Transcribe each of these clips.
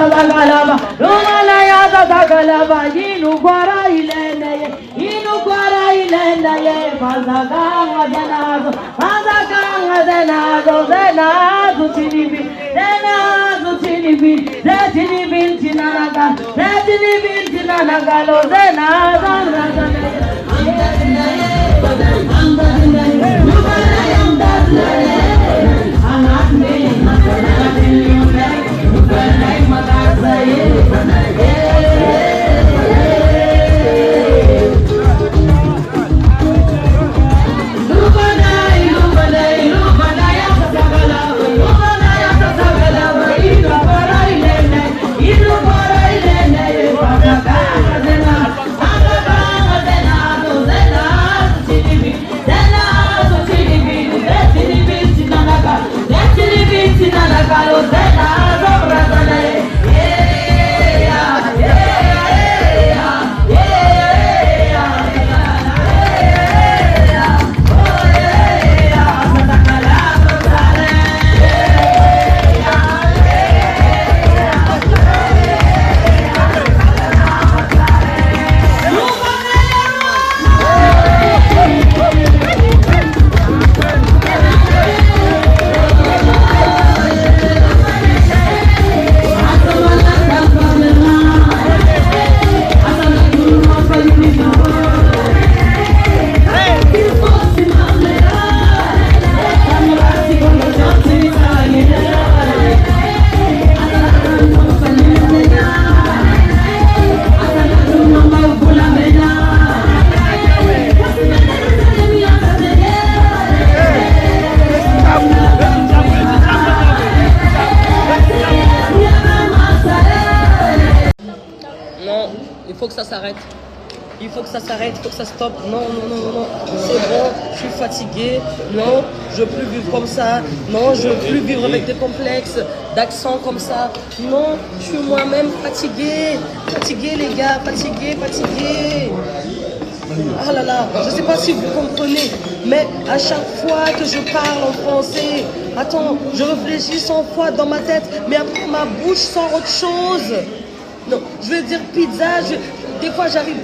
Zagalaba, Lumanaya Zagalaba, Inuguara Ilene, Mazaganga Denazo, Zenazo Tinibi, Tinanaga, Tinanaga, Zenazo. Il faut que ça s'arrête. Il faut que ça s'arrête, il faut que ça stoppe. Non, c'est bon, je suis fatiguée. Non, je veux plus vivre comme ça. Non, je veux plus vivre avec des complexes, d'accent comme ça. Non, je suis moi-même fatiguée. Fatiguée, les gars, fatiguée. Ah là là, je sais pas si vous comprenez, mais à chaque fois que je parle en français, attends, je réfléchis 100 fois dans ma tête, mais après ma bouche sort autre chose. Non, je veux dire pizza, des fois j'arrive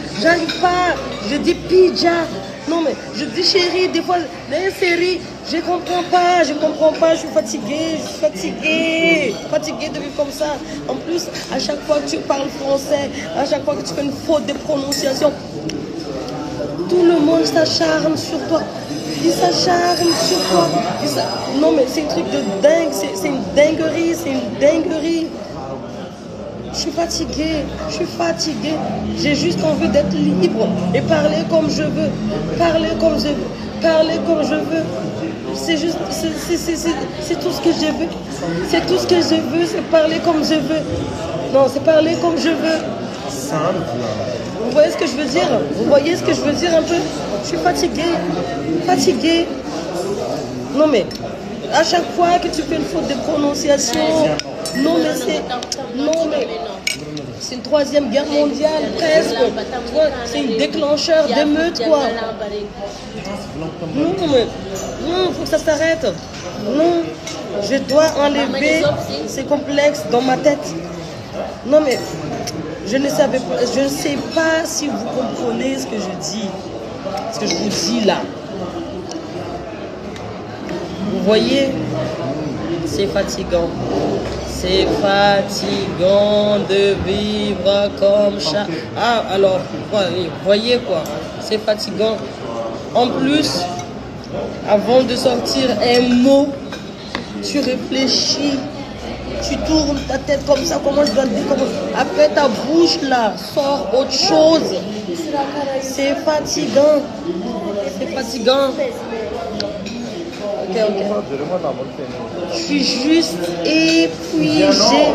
pas, je dis pizza. Non mais je dis chérie, des fois, les séries, je comprends pas, je suis fatiguée, fatiguée de vivre comme ça. En plus, à chaque fois que tu parles français, à chaque fois que tu fais une faute de prononciation, tout le monde s'acharne sur toi. Il s'acharne sur toi. Non mais c'est un truc de dingue, c'est une dinguerie. Je suis fatiguée. J'ai juste envie d'être libre et parler comme je veux. C'est juste, c'est tout ce que je veux. C'est tout ce que je veux, c'est parler comme je veux. Non, c'est parler comme je veux. Vous voyez ce que je veux dire? Vous voyez ce que je veux dire un peu? Je suis fatiguée. Non mais, à chaque fois que tu fais une faute de prononciation, c'est une troisième guerre mondiale presque. C'est un déclencheur d'émeute quoi. Non mais, faut que ça s'arrête. Non, je dois enlever ces complexes dans ma tête. Non mais, je ne sais pas si vous comprenez ce que je dis. Ce que je vous dis là. Vous voyez, c'est fatigant. C'est fatigant de vivre comme ça. Ah, alors, voyez quoi, c'est fatigant. En plus, avant de sortir un mot, tu réfléchis, tu tournes ta tête comme ça, comment je dois le dire, après ta bouche là, sort autre chose. C'est fatigant. Ok. Je suis juste épuisée.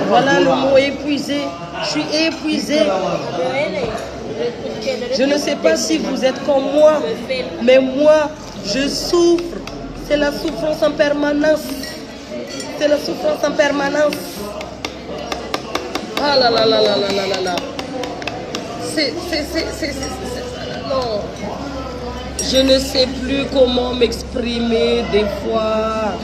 Voilà le mot épuisé. Je suis épuisée. Je ne sais pas si vous êtes comme moi, mais moi, je souffre. C'est la souffrance en permanence. Ah là là. Non. Je ne sais plus comment m'exprimer des fois.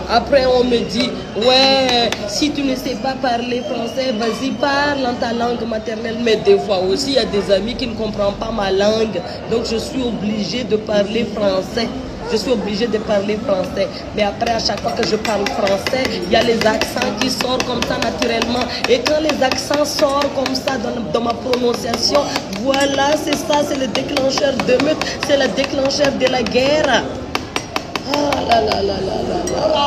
Après, on me dit, ouais, si tu ne sais pas parler français, vas-y, parle en ta langue maternelle. Mais des fois aussi, il y a des amis qui ne comprennent pas ma langue. Donc, je suis obligée de parler français. Je suis obligée de parler français. Mais après, à chaque fois que je parle français, il y a les accents qui sortent comme ça naturellement. Et quand les accents sortent comme ça dans ma prononciation, voilà, c'est ça, c'est le déclencheur de meute, c'est le déclencheur de la guerre. Ah là là là là là là.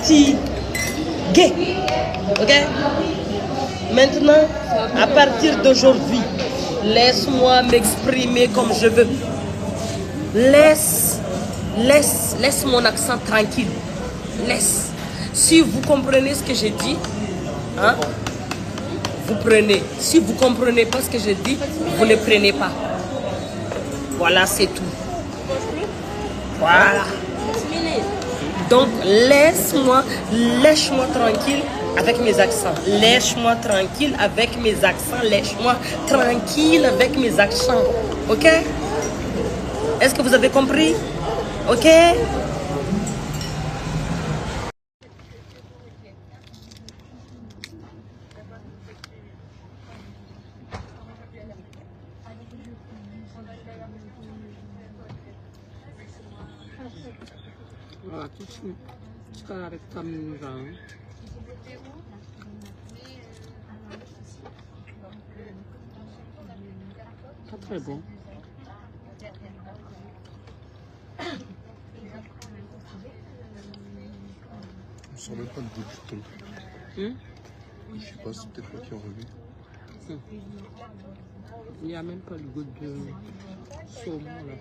Fatigué. Ok? Maintenant, à partir d'aujourd'hui, laisse-moi m'exprimer comme je veux. Laisse mon accent tranquille. Laisse. Si vous comprenez ce que je dis, hein, vous prenez. Si vous ne comprenez pas ce que je dis, vous ne prenez pas. Voilà, c'est tout. Voilà. Donc, lèche-moi tranquille avec mes accents. Lèche-moi tranquille avec mes accents. Lèche-moi tranquille avec mes accents. Ok? Est-ce que vous avez compris? Ok? Voilà, tout de suite, jusqu'à avec caméra. Pas très bon. On sent même pas le goût du thon. Je sais pas, c'est peut-être moi qui en remis. Il n'y a même pas le goût de saumon là.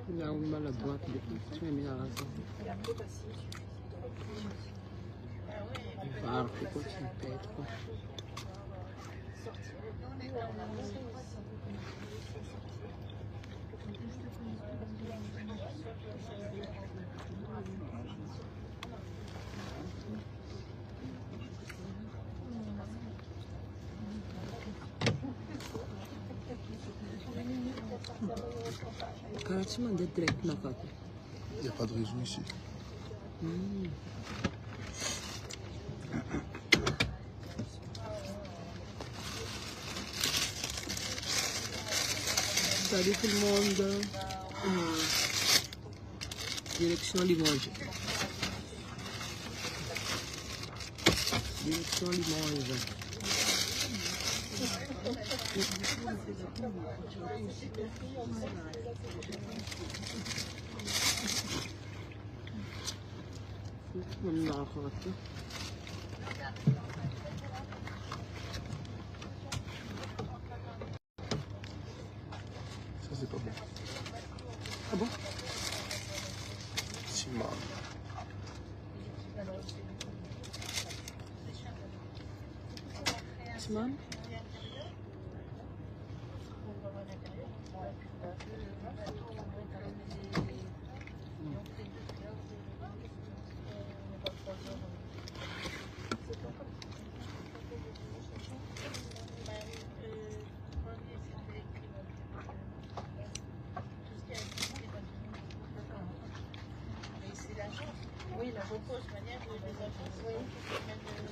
Il a ouvert la boîte depuis que tu as mis à la sortie. Var, pourquoi tu me pètes quoi? Karachi m'a dit direct na quoi? Il n'y a pas de réseau ici. Salut tout le monde. Direction Limoges. Direction Limoges. Ça, c'est pas bon. Ah bon? Si mal. Simon?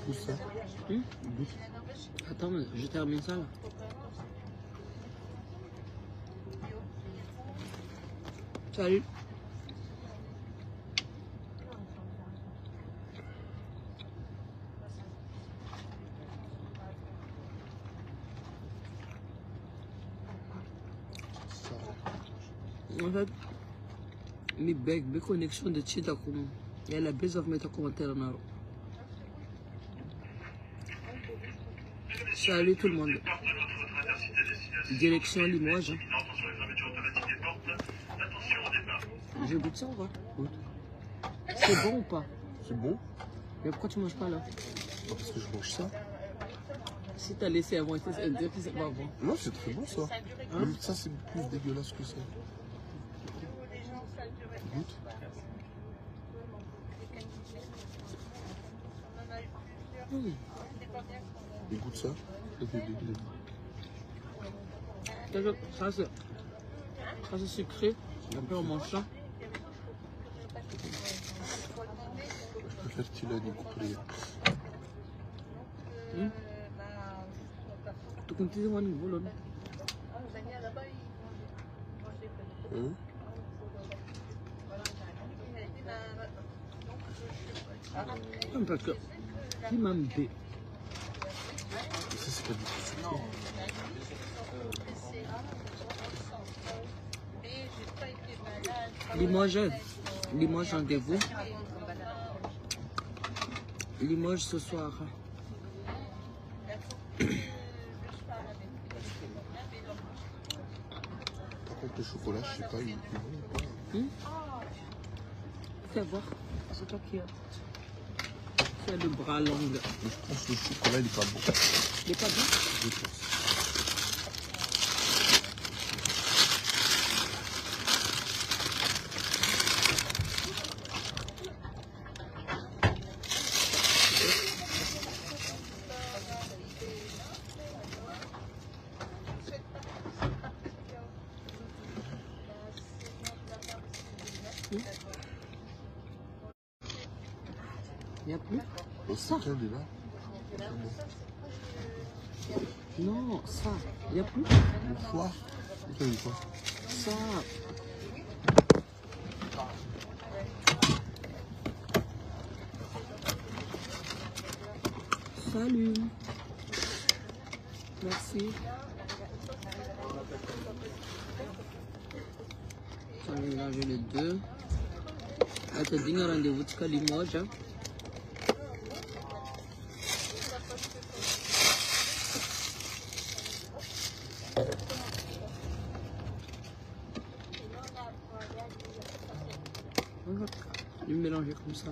Où ça? Attends, mais je termine ça là. Salut. En fait, mi beg, be connexion de Chita comme. Il y a la base of meta commentaire en aro. Salut tout le monde. Direction Limoges. Je goûte ça ou pas? C'est bon ou pas? C'est bon? Mais pourquoi tu manges pas là? Parce que je mange ça. Si t'as laissé avant, ça veut dire que c'est pas bon. Non, c'est très bon ça. Hein? Même ça, c'est plus dégueulasse que ça. Goûte. Et goûte ça. Ça c'est sucré. Après on mange ça. Je préfère qu'il a des coupes. Tu continues mon niveau là. Parce que il m'a embêté. Ça, c'est pas du tout sucré. Limoges rendez-vous. Limoges ce soir. Par contre, le chocolat, je sais pas, il est bon ou pas. Fais voir. C'est toi qui as. Tu as le bras long. Mais je pense que le chocolat, il est pas bon. Il est pas bon? Je pense. Il n'y a plus? Ça, il est là. Non, ça. Il n'y a plus? Le foie. Quel est quoi? Ça. Salut. Merci. Ça va mélanger les deux. Attendez un rendez-vous de Limoges. Hein. Je vais mélanger comme ça.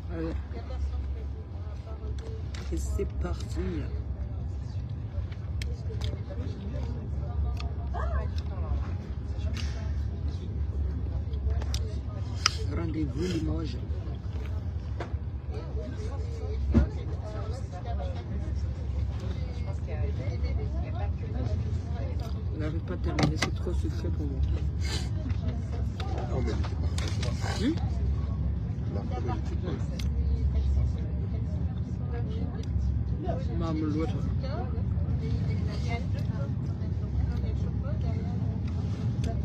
Allez. Et c'est parti. Rendez-vous Limoges. On n'arrive pas à terminer, c'est trop sucré pour moi. Oh, mais il était parfait. La pomme, elle était bonne. Maman, l'autre.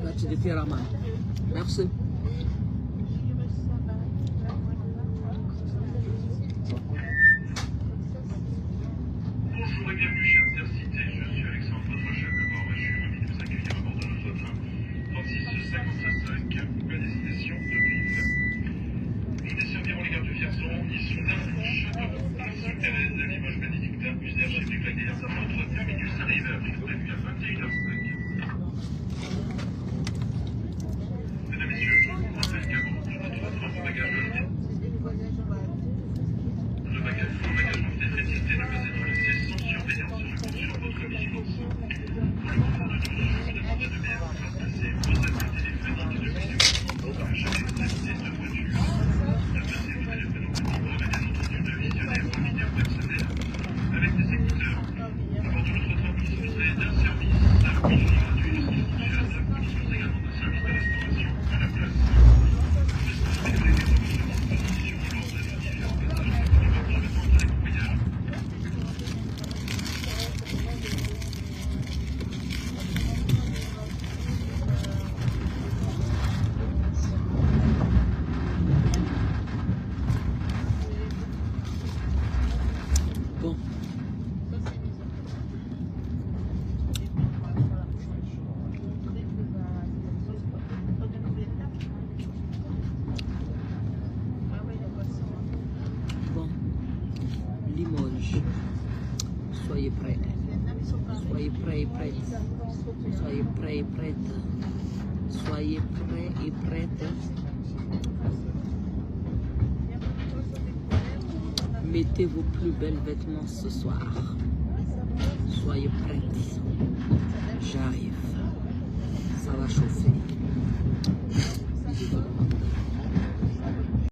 Là, tu te fais la main. Merci. Bonjour et bienvenue chez Intercité, je suis Alexandre, votre chef de bord et je suis ravi de vous accueillir à bord de notre train 3655 à destination de Ville. Nous desservirons les gares de Vierzon, Issoudun, Châteauroux, Sainte-Thérèse, Limoges, Bénédictin, User, Chef-Claguer. Notre terminus arrive à prix prévu à 21h05. Mesdames, Messieurs, soyez prêts. Soyez prêts et prêtes. Soyez prêts et prêtes. Soyez prêts et prêtes. Mettez vos plus belles vêtements ce soir. Soyez prêtes. J'arrive. Ça va chauffer.